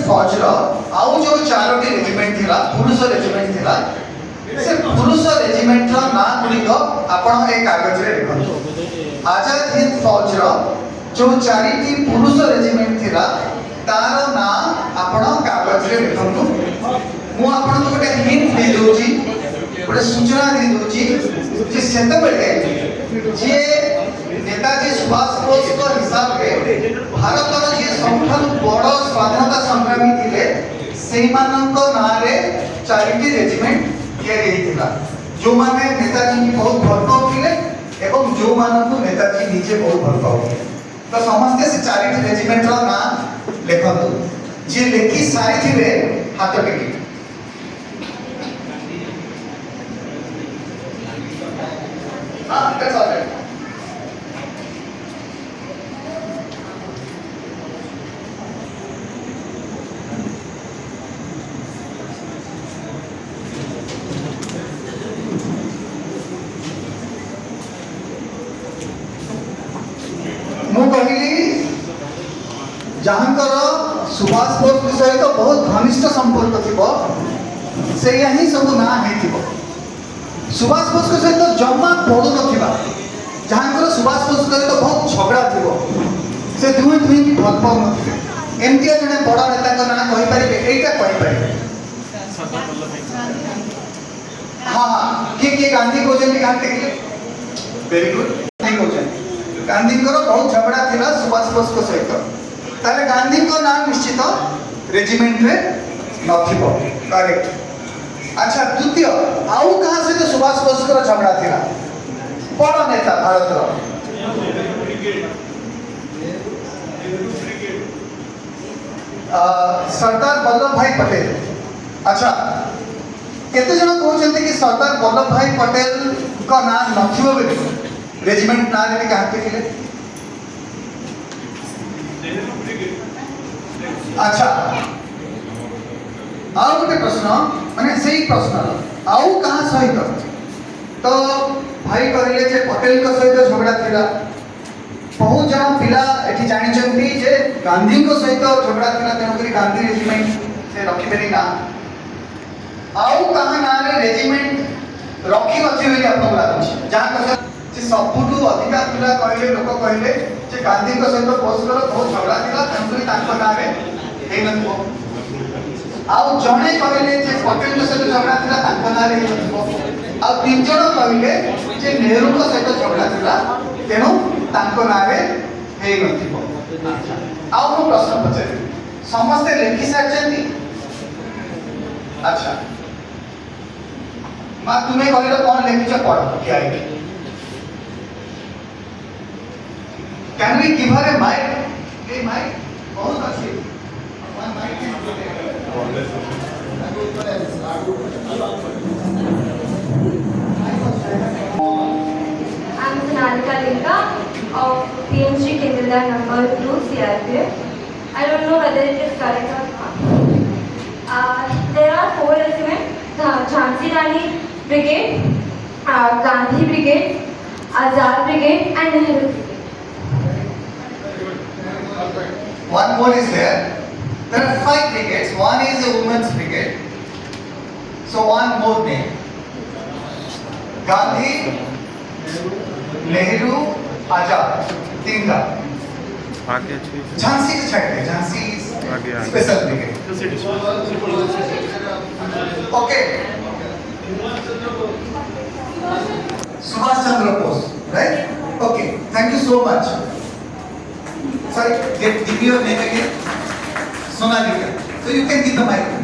फौज रो आउ जो चारोटी रेजिमेंट थिला पुरुष रेजिमेंट थिला से पुरुष रेजिमेंट रो ना गुडी को आपण एक कागज रे लिखो आजाद हिंद फौज रो जो चारिटी पुरुष रेजिमेंट थिला तार ना आपण कागज रे लिखंतु मु आपण को गोटे हिंट दे दोची गोटे सूचना दे दोची जे सेते बेले जे नेताजी सुभाष बोस को हिसाब रे भारत रो जे सबठारु बड़ स्वाधीनता संग्रामी थिले सेही मानक ना रे चारिटी रेजिमेंट तैयारी हेतिला जो माने नेताजी की बहुत भल पाउथिले एवं जो मानक नेताजी निजे बहुत भल पाउथिले तो समस्त से चारिटी रेजिमेंट रो ना लेखंतु जे लेखि सारी थिबे हाथ टेकी that's all right. मु कहली जहाँकर सुभाष बोस सहित बहुत घनिष्ठ संपर्क थिबो से यही सब ना हेतिबो सुभाष बोस के सहित जमा पड़ू नथिबा जहाँकर सुभाष बोस सहित बहुत झगड़ा थिबो से दुई दुई की भल पाउ नथिबे एमती जने बड़ नेता का ना कहि परिबे एटा कहि परिबे हां के गांधी को जन गांधी देखले वेरी गुड थैंक यू जन गांधी को बहुत झगड़ा थिला सुभाष बोस को सहित ताले गांधी को नाम निश्चित रेजिमेंट रे नथिबो करेक्ट अच्छा द्वितीय आउ कहां से तो सुभाष बोस को झगड़ा थिला बड़ नेता भारत रो सरदार वल्लभ भाई पटेल अच्छा केते जन कहउछन्ते कि सरदार वल्लभ भाई पटेल का नाम नथिबो बेली रेजिमेंट ना रे कहते थिले अच्छा आउ गोटे प्रश्न माने सही प्रश्न आउ कहां सहित तो भाई कहले जे पटेल को सहित झगड़ा थिला बहुत जन पिला एठी जानि चंती जे गांधी को सहित झगड़ा थिला तेनो करी गांधी रेजिमेंट से रखि बेली ना आउ कहां ना रे रेजिमेंट रखि नथि बेली आपन लागुछि जहां कह जे सबुटु अधिका पिला कहले लोक कहले जे गांधी को सहित बोस को बहुत झगड़ा थिला तेनो करी ताको ना रे हे नथो आउ जणे कहले जे पटेल को सहित झगड़ा थिला ताको ना रे नथो आउ तीन जण कहले जे नेहरू को सहित झगड़ा थिला तेनो ताको ना रे हे नथिबो आउ को प्रश्न पछे समस्त लेखि साचंती अच्छा मा तुमे कहले कोन लेखिछ पढ क्या है can we give her a mic a mic बहुत अच्छी one mic I'm Sanalika Linka of PMG Kendra number 2 CRPF. I don't know whether it is correct or not. There are 4 regiments: Jhansi Rani Brigade, Gandhi Brigade, Azad Brigade, and Nehru Brigade. One more is there. There are 5 brigades. One is a women's brigade. So one more name. Gandhi, Nehru, Azad. तीन का. झांसी के छाट है. Jhansi is special brigade. Okay. Subhash Chandra Bose, right? Okay. Thank you so much. Sorry, give your name again. Sonalika. So you can give the mic.